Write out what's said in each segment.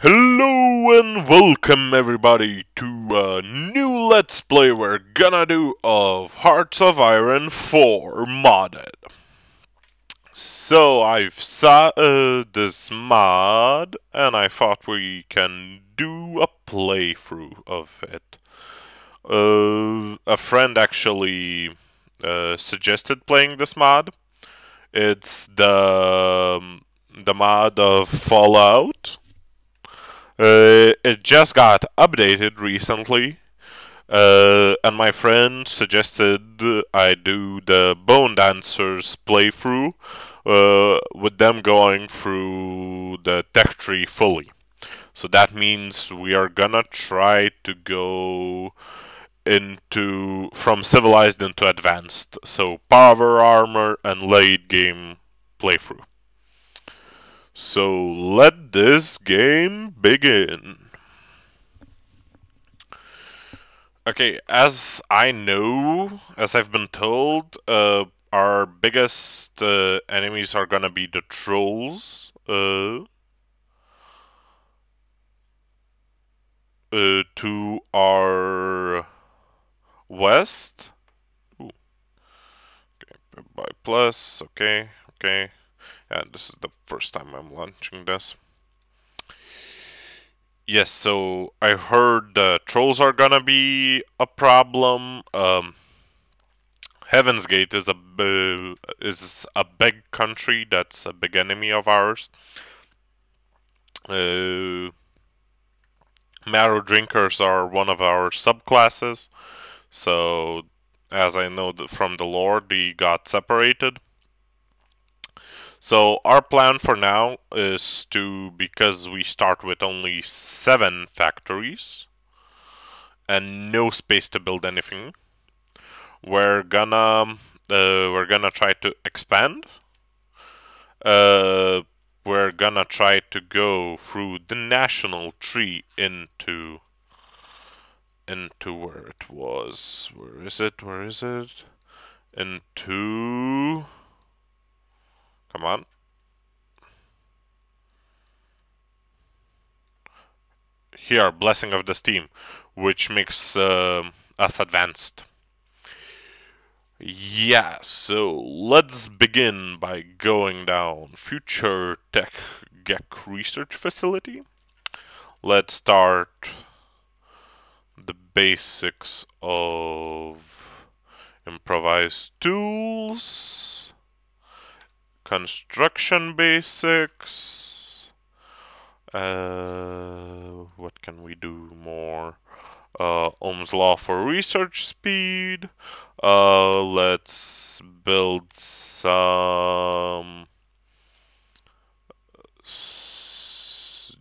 Hello and welcome everybody to a new Let's Play we're gonna do of Hearts of Iron 4 modded. So I've saw this mod and I thought we can do a playthrough of it. A friend actually suggested playing this mod. It's the mod of Fallout. It just got updated recently, and my friend suggested I do the Bone Dancers playthrough, with them going through the tech tree fully. So that means we are gonna try to go into from civilized into advanced. So power armor and late game playthrough. So let this game begin. Okay, as I know, as I've been told, our biggest enemies are gonna be the trolls. To our west. Ooh, okay, by plus. Okay, okay. Yeah, this is the first time I'm launching this. Yes, so I heard the trolls are gonna be a problem. Heaven's Gate is a big country that's a big enemy of ours. Uh, Marrow Drinkers are one of our subclasses. So, as I know from the lore, they got separated. So our plan for now is to, because we start with only 7 factories and no space to build anything, we're gonna try to expand. Uh, we're gonna try to go through the national tree into where it was. Where is it? Where is it? Into, come on. Here, Blessing of the Steam, which makes us advanced. Yeah, so let's begin by going down Future Tech GEC Research Facility. Let's start the basics of improvised tools, construction basics. What can we do more? Ohm's law for research speed. Let's build some.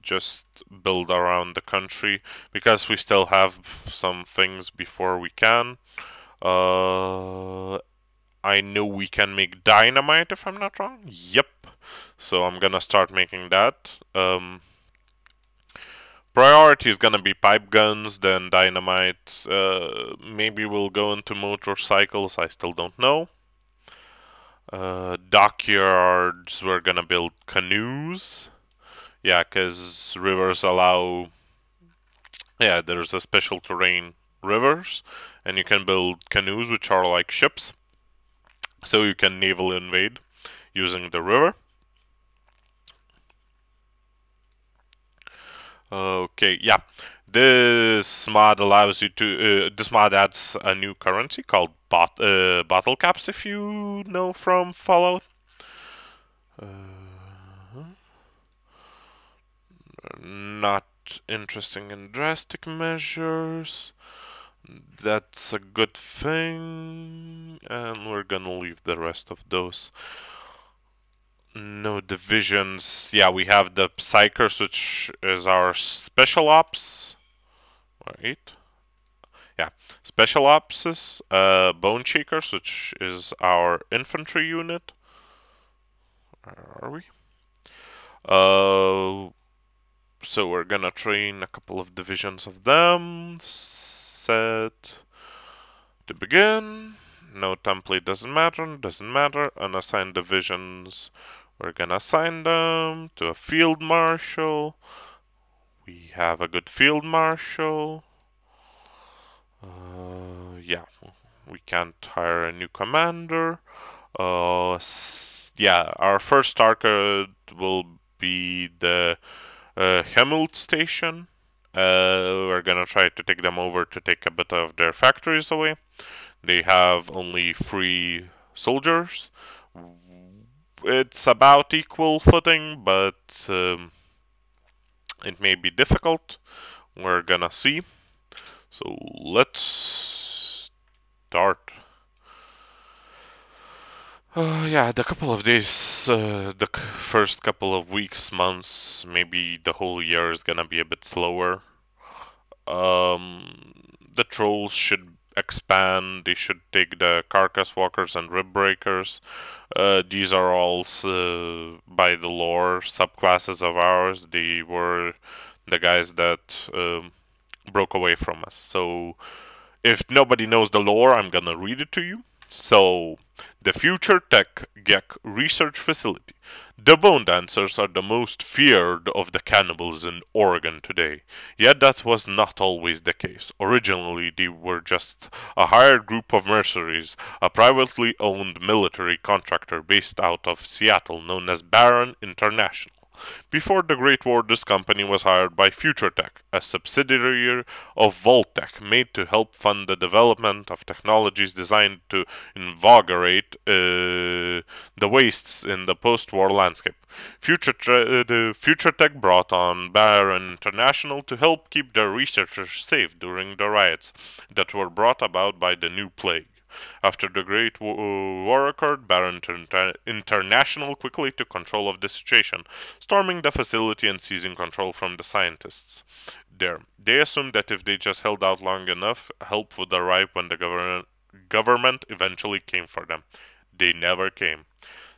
Just build around the country because we still have some things before we can. I know we can make dynamite if I'm not wrong. Yep. So I'm gonna start making that. Priority is gonna be pipe guns, then dynamite. Maybe we'll go into motorcycles. I still don't know. Dockyards, we're gonna build canoes. Yeah, because rivers allow. Yeah, there's a special terrain rivers, and you can build canoes, which are like ships. So you can naval invade using the river. Okay, yeah. This mod allows you to. This mod adds a new currency called bottle caps, if you know from Fallout. Not interesting in drastic measures. That's a good thing, and we're gonna leave the rest of those. No divisions. Yeah, we have the Psychers, which is our special ops. Right. Yeah, special ops is Bone Shakers, which is our infantry unit. Where are we? So we're gonna train a couple of divisions of them. Set to begin. No template doesn't matter. Unassigned divisions, we're gonna assign them to a field marshal. We have a good field marshal. Yeah, we can't hire a new commander. Yeah, our first target will be the Hemult station. We're gonna try to take them over to take a bit of their factories away. They have only 3 soldiers. It's about equal footing, but it may be difficult. We're gonna see. So let's start. Yeah, the couple of days, the first couple of weeks, months, maybe the whole year is gonna be a bit slower. The trolls should expand. They should take the carcass walkers and rib breakers. These are all, by the lore, subclasses of ours. They were the guys that broke away from us. So if nobody knows the lore, I'm gonna read it to you. So, the Future Tech Gek Research Facility. The Bone Dancers are the most feared of the cannibals in Oregon today. Yet that was not always the case. Originally, they were just a hired group of mercenaries, a privately owned military contractor based out of Seattle known as Baron International. Before the Great War, this company was hired by FutureTech, a subsidiary of Voltech, made to help fund the development of technologies designed to invigorate the wastes in the post-war landscape. The FutureTech brought on Baron International to help keep their researchers safe during the riots that were brought about by the new plague. After the Great War occurred, Baron International quickly took control of the situation, storming the facility and seizing control from the scientists there. They assumed that if they just held out long enough, help would arrive when the government eventually came for them. They never came.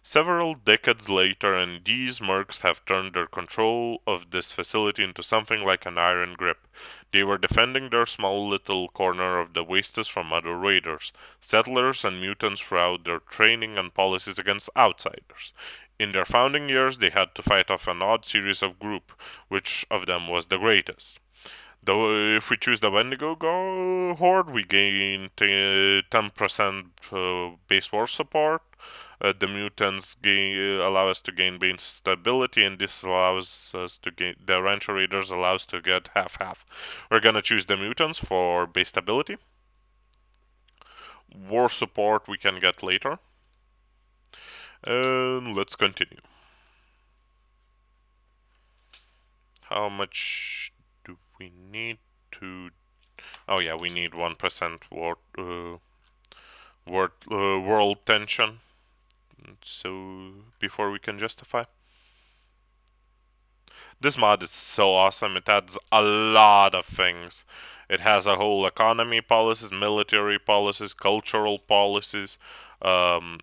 Several decades later, and these mercs have turned their control of this facility into something like an iron grip. They were defending their small little corner of the wastes from other raiders, settlers, and mutants throughout their training and policies against outsiders. In their founding years, they had to fight off an odd series of group, which of them was the greatest. Though if we choose the Wendigo Horde, we gain 10% base war support. The mutants allow us to gain base stability, and this allows us to gain. The Rancho Raiders allows to get half-half. We're gonna choose the mutants for base stability. War support we can get later. And let's continue. How much do we need to? Oh yeah, we need 1% world tension. So before we can justify. This mod is so awesome. It adds a lot of things. It has a whole economy policies, military policies, cultural policies. Um,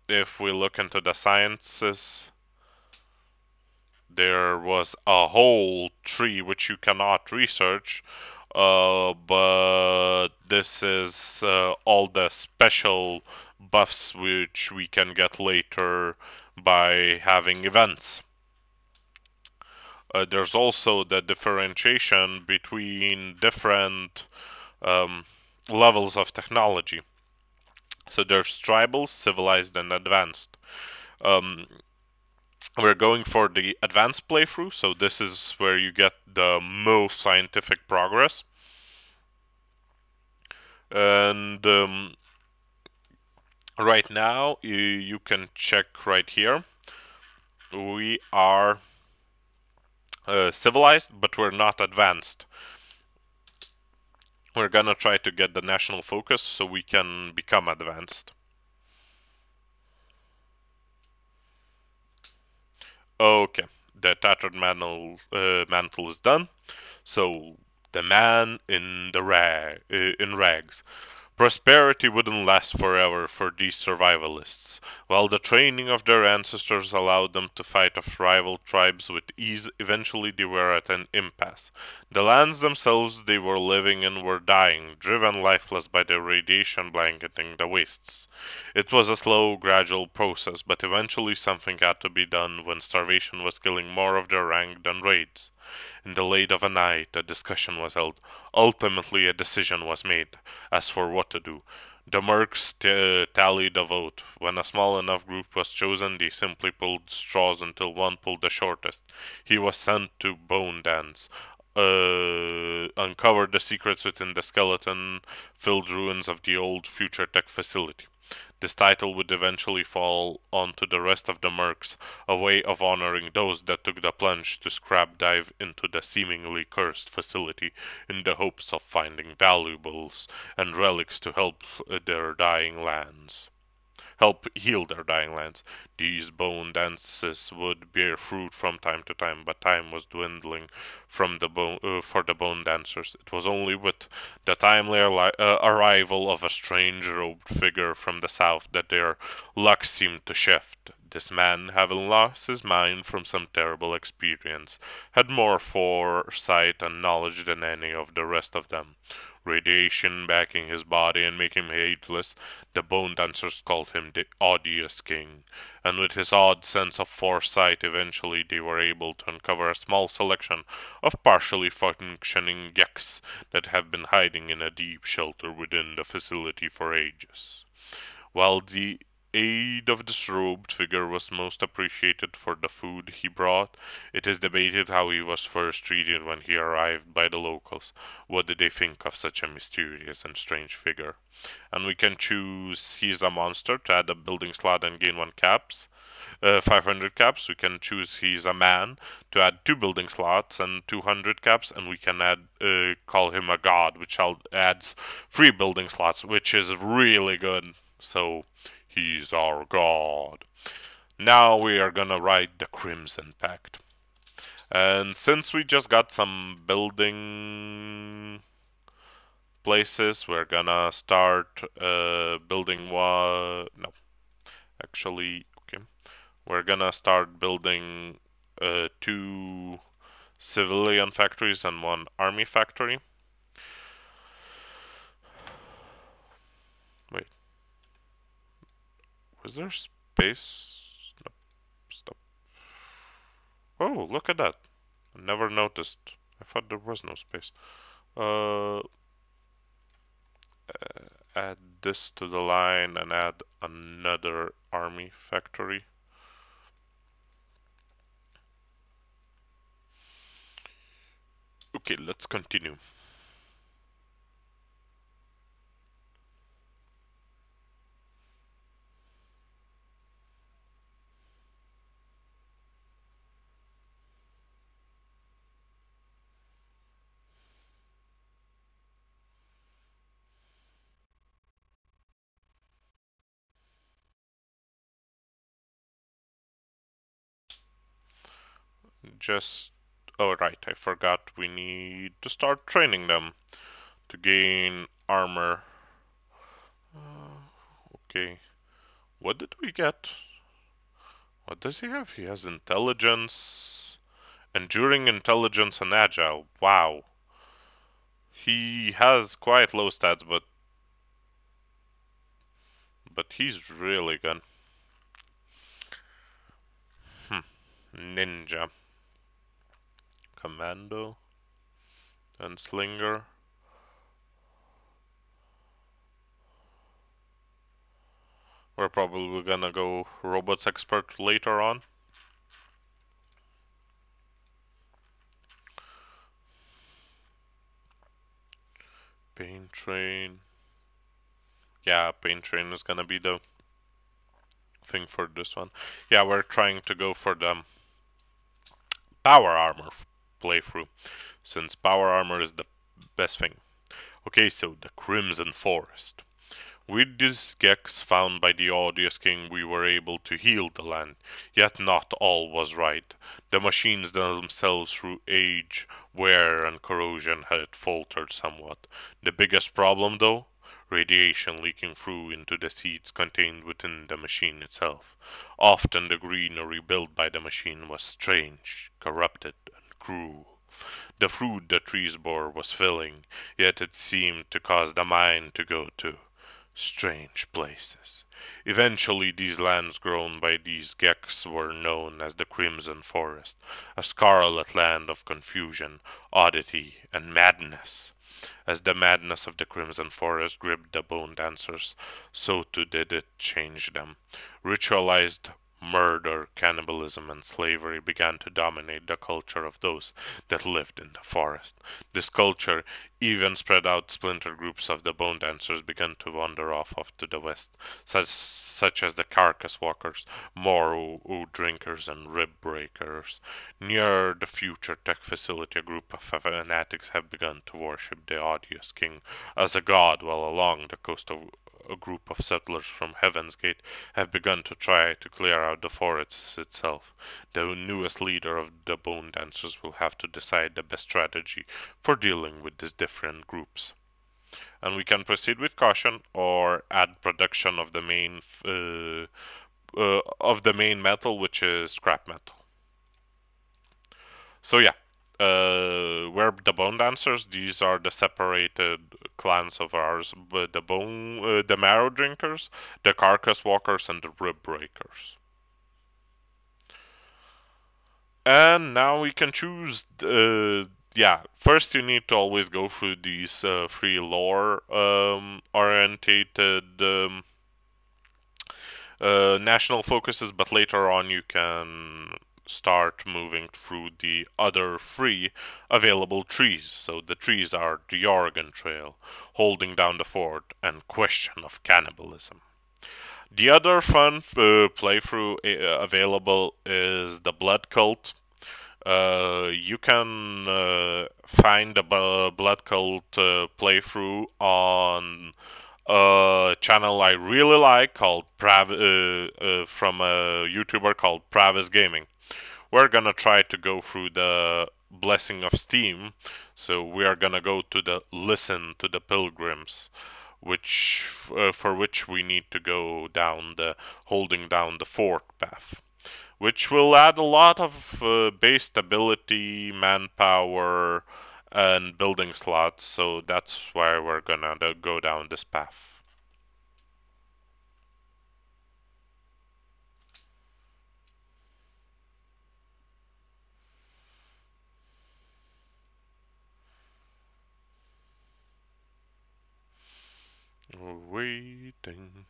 if we look into the sciences, there was a whole tree which you cannot research. But this is all the special buffs which we can get later by having events. There's also the differentiation between different levels of technology. So there's tribal, civilized, and advanced. Um, we're going for the advanced playthrough, so this is where you get the most scientific progress. And right now, you can check right here. We are civilized, but we're not advanced. We're gonna try to get the national focus so we can become advanced. Okay, the tattered mantle is done. So the man in the in rags. Prosperity wouldn't last forever for these survivalists. While the training of their ancestors allowed them to fight off rival tribes with ease, eventually they were at an impasse. The lands themselves they were living in were dying, driven lifeless by the radiation blanketing the wastes. It was a slow, gradual process, but eventually something had to be done when starvation was killing more of their rank than raids. In the late of a night, a discussion was held. Ultimately, a decision was made as for what to do. The mercs tallied the vote. When a small enough group was chosen, they simply pulled straws until one pulled the shortest. He was sent to Bone Dance, uncovered the secrets within the skeleton-filled ruins of the old Future Tech facility. This title would eventually fall onto the rest of the mercs, a way of honoring those that took the plunge to scrap dive into the seemingly cursed facility in the hopes of finding valuables and relics to help heal their dying lands. These bone dances would bear fruit from time to time, but time was dwindling for the bone dancers. It was only with the timely arrival of a strange robed figure from the south that their luck seemed to shift. This man, having lost his mind from some terrible experience, had more foresight and knowledge than any of the rest of them. Radiation backing his body and making him ageless, the bone dancers called him the Audience King, and with his odd sense of foresight eventually they were able to uncover a small selection of partially functioning yaks that have been hiding in a deep shelter within the facility for ages. While the aid of this robed figure was most appreciated for the food he brought, it is debated how he was first treated when he arrived by the locals. What did they think of such a mysterious and strange figure? And we can choose he's a monster to add a building slot and gain 500 caps. We can choose he's a man to add 2 building slots and 200 caps, and we can add call him a god, which adds 3 building slots, which is really good. So he's our god. Now we are gonna write the Crimson Pact. And since we just got some building places, we're gonna start building one. No, actually, okay. We're gonna start building 2 civilian factories and 1 army factory. Wait, was there space? No, stop. Oh, look at that. I never noticed. I thought there was no space. Uh, add this to the line and add another army factory. Okay, let's continue. Just, oh right, I forgot we need to start training them to gain armor. Okay, what did we get? What does he have? He has intelligence, enduring intelligence, and agile. Wow. He has quite low stats, but he's really good. Ninja, commando, and slinger. We're probably gonna go robots expert later on. Pain train. Yeah, pain train is gonna be the thing for this one. Yeah, we're trying to go for the power armor playthrough, since power armor is the best thing. Okay, so the Crimson Forest. With these gex found by the Audience King, we were able to heal the land, yet not all was right. The machines themselves, through age, wear, and corrosion, had faltered somewhat. The biggest problem, though? radiation leaking through into the seeds contained within the machine itself. Often the greenery built by the machine was strange, corrupted, and cruel. The fruit the trees bore was filling, yet it seemed to cause the mind to go to strange places. Eventually these lands grown by these geks were known as the Crimson Forest, a scarlet land of confusion, oddity, and madness. As the madness of the Crimson Forest gripped the Bone Dancers, so too did it change them. Ritualized murder, cannibalism, and slavery began to dominate the culture of those that lived in the forest. This culture even spread out. Splinter groups of the Bone Dancers began to wander off to the west, such as the Carcass Walkers, Morrow Drinkers, and Rib Breakers. Near the future tech facility, a group of fanatics have begun to worship the Audience King as a god, while along the coast of a group of settlers from Heaven's Gate have begun to try to clear out the forest itself. The newest leader of the Bone Dancers will have to decide the best strategy for dealing with these different groups. And we can proceed with caution or add production of the main metal, which is scrap metal. So yeah, we're the Bone Dancers. These are the separated clans of ours: the Marrow Drinkers, the Carcass Walkers, and the Rib Breakers. And now we can choose. Yeah, first you need to always go through these three lore orientated national focuses, but later on you can start moving through the other three available trees. So the trees are the Oregon Trail, Holding Down the Fort, and Question of Cannibalism. The other fun playthrough available is the Blood Cult. You can find the Blood Cult playthrough on a channel I really like called from a YouTuber called Pravis Gaming. We're gonna try to go through the Blessing of Steam, so we are gonna go to the Listen to the Pilgrims, which for which we need to go down the Holding Down the Fort path, which will add a lot of base stability, manpower, and building slots. So that's why we're gonna go down this path. Waiting.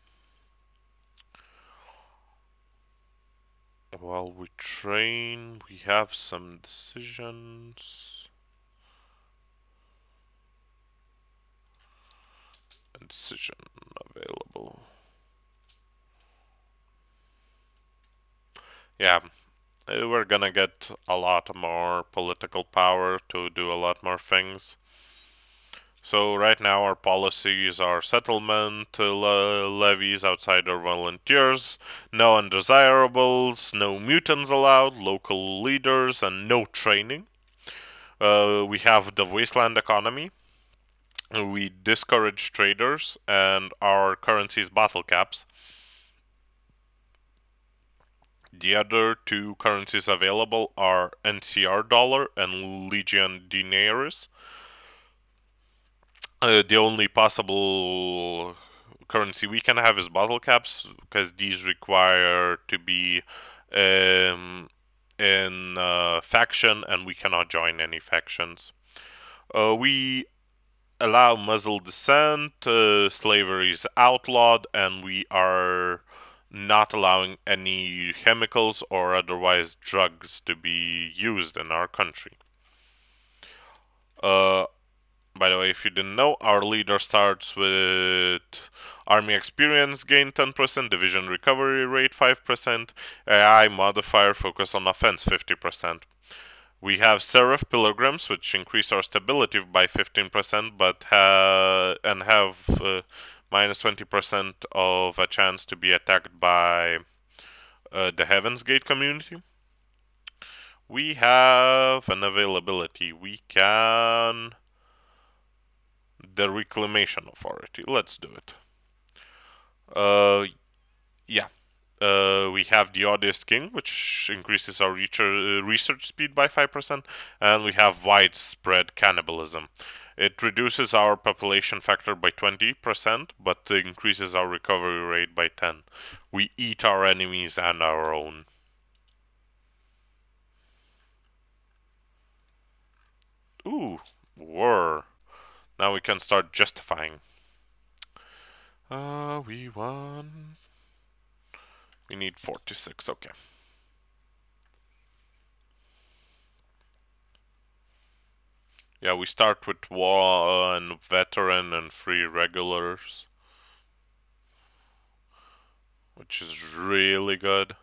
While we train, we have some decisions. A decision available. Yeah, we're gonna get a lot more political power to do a lot more things. So right now our policies are settlement levies, outsider volunteers, no undesirables, no mutants allowed, local leaders, and no training. We have the wasteland economy. We discourage traders, and our currency is battle caps. The other two currencies available are NCR dollar and Legion Dineris. The only possible currency we can have is bottle caps because these require to be in faction and we cannot join any factions. We allow muzzle descent, slavery is outlawed, and we are not allowing any chemicals or otherwise drugs to be used in our country. Uh, By the way, if you didn't know, our leader starts with Army experience gain 10%, division recovery rate 5%, AI modifier focus on offense 50%. We have Seraph Pilgrims, which increase our stability by 15%, but have minus 20% of a chance to be attacked by the Heaven's Gate community. We have an availability. We can the Reclamation Authority. Let's do it. Yeah. We have the Audience King, which increases our research speed by 5%, and we have Widespread Cannibalism. It reduces our population factor by 20%, but increases our recovery rate by 10. We eat our enemies and our own. Ooh, war. Now we can start justifying. We won. We need 46, okay. Yeah, we start with war and veteran and 3 regulars, which is really good.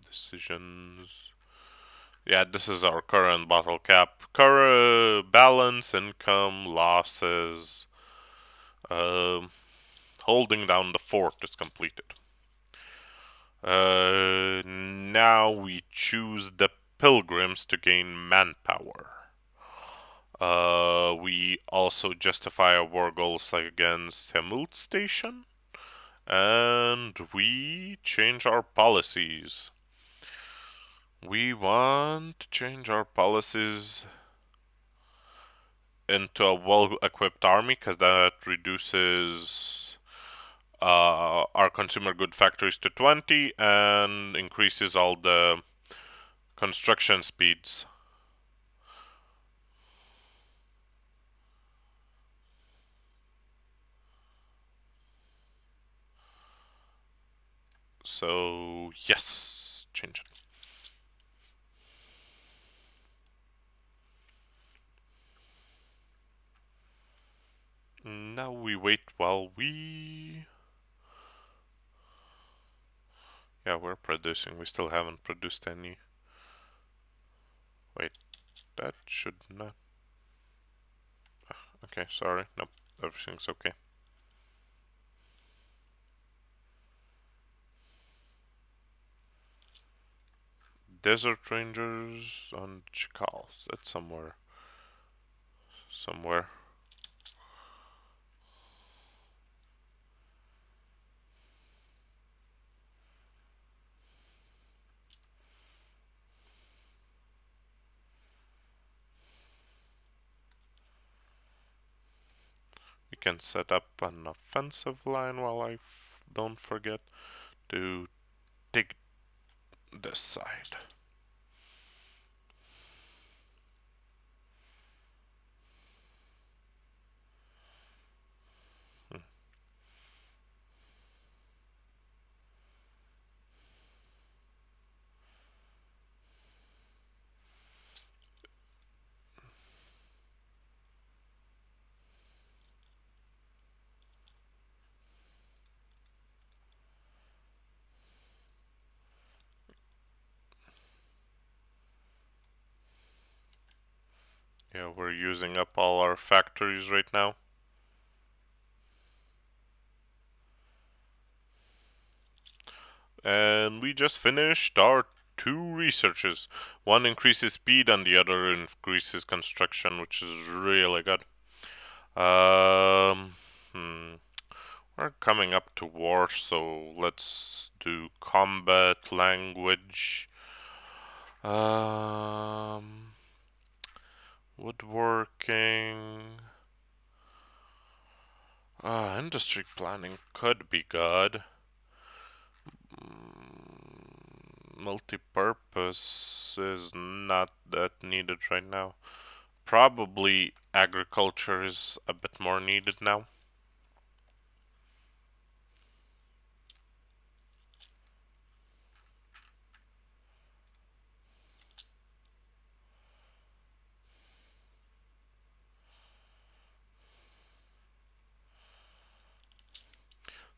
Decisions. Yeah, this is our current bottle cap. Current balance, income, losses. Holding down the fort is completed. Now we choose the pilgrims to gain manpower. We also justify our war goals like against Hemult Station. And we change our policies. We want to change our policies into a well-equipped army because that reduces our consumer good factories to 20 and increases all the construction speeds. So yes, change it. Now we wait while we... Yeah, we're producing. We still haven't produced any. Wait, that should not... Okay, sorry. Nope, everything's okay. Desert Rangers on Chakals. That's somewhere. Somewhere. We can set up an offensive line while I don't forget to take this side. Yeah, we're using up all our factories right now. And we just finished our 2 researches. One increases speed and the other increases construction, which is really good. We're coming up to war, so let's do combat language. Woodworking. Industry planning could be good. Multi-purpose is not that needed right now. Probably agriculture is a bit more needed now.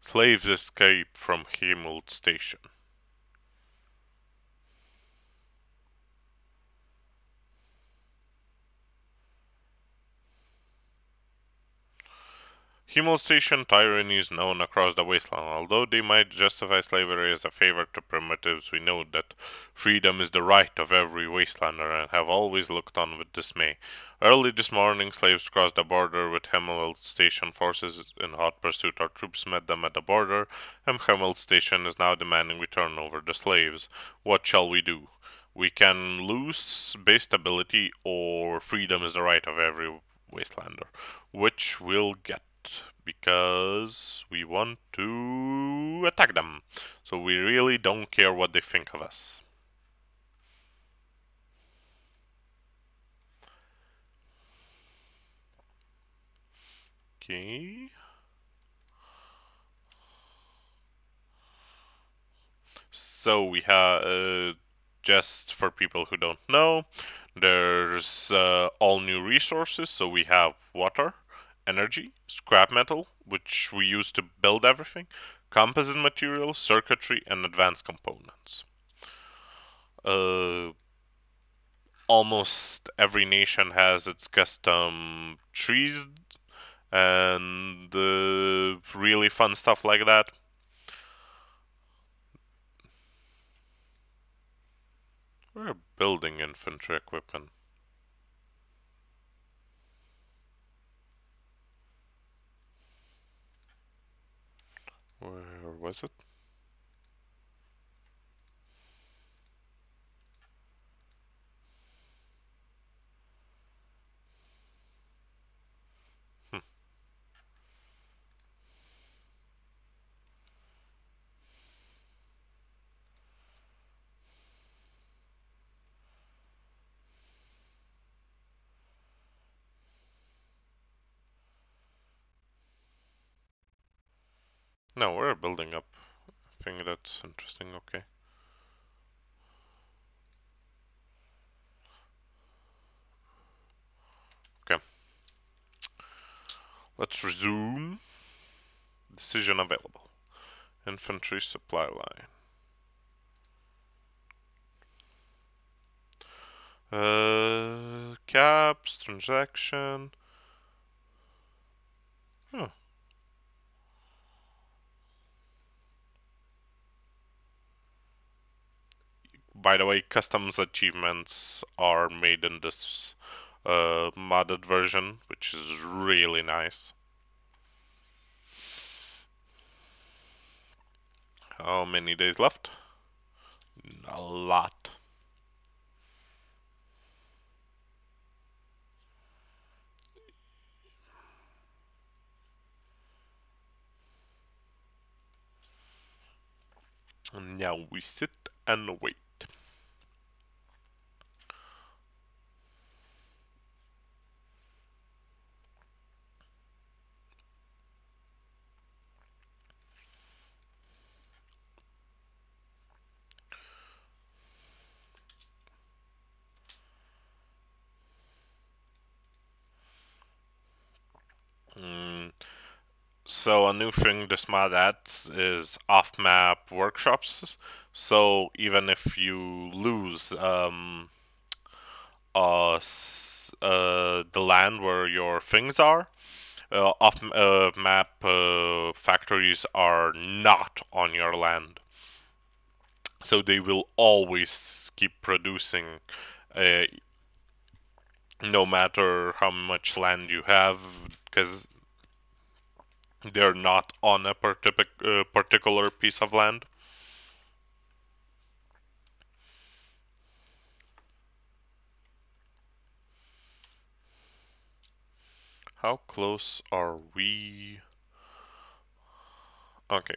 Slaves escape from Hemult Station. Himmel Station tyranny is known across the wasteland. Although they might justify slavery as a favor to primitives, we know that freedom is the right of every wastelander and have always looked on with dismay. Early this morning, slaves crossed the border with Himmel Station forces in hot pursuit. Our troops met them at the border, and Himmel Station is now demanding we turn over the slaves. What shall we do? We can lose base stability, or freedom is the right of every wastelander, which we'll get because we want to attack them. So we really don't care what they think of us. Okay. So we have, just for people who don't know, there's all new resources. So we have water, energy, scrap metal, which we use to build everything, composite materials, circuitry, and advanced components. Uh, Almost every nation has its custom trees and really fun stuff like that. We're building infantry equipment. Where was it? Hmm. No, we're building up. I think that's interesting. Okay. Okay. Let's resume. Decision available. Infantry supply line. Caps, transaction. Huh. By the way, customs achievements are made in this modded version, which is really nice. How many days left? A lot. And now we sit and wait. Mm, so a new thing this mod adds is off-map workshops. So even if you lose the land where your things are, off-map factories are not on your land. So they will always keep producing, uh, no matter how much land you have, because they're not on a particular piece of land. How close are we? Okay,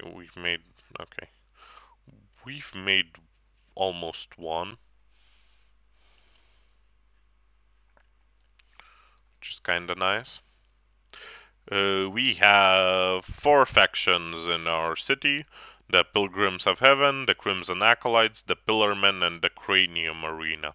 okay. We've made almost one, which is kind of nice. We have four factions in our city: the Pilgrims of Heaven, the Crimson Acolytes, the Pillarmen, and the Cranium Arena.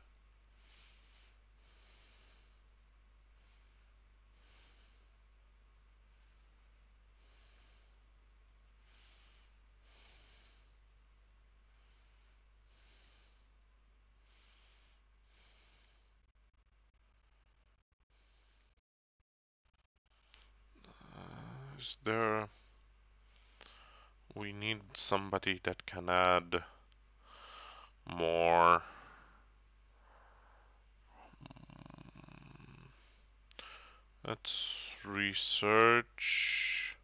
Is there... We need somebody that can add more. Let's research.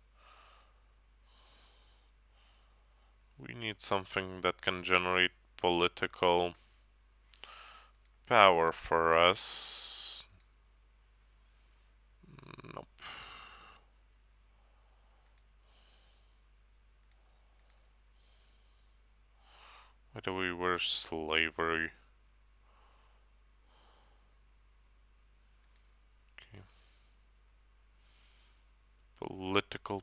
We need something that can generate political power for us. Nope. Why do we wear slavery? Okay. Political.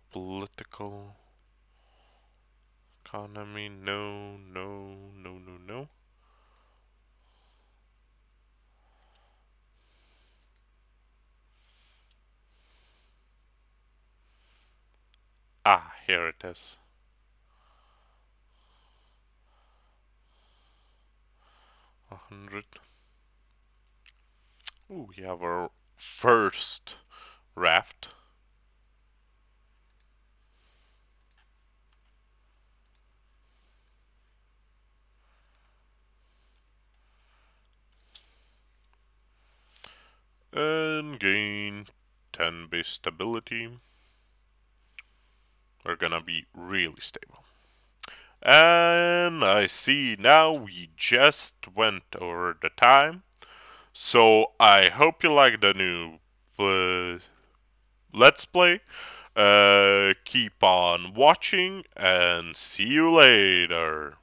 Economy, no. Ah, here it is. 100. Ooh, we have our first raft. And gain 10 base stability. We're gonna be really stable. And I see now we just went over the time. So I hope you like the new Let's Play. Keep on watching and see you later.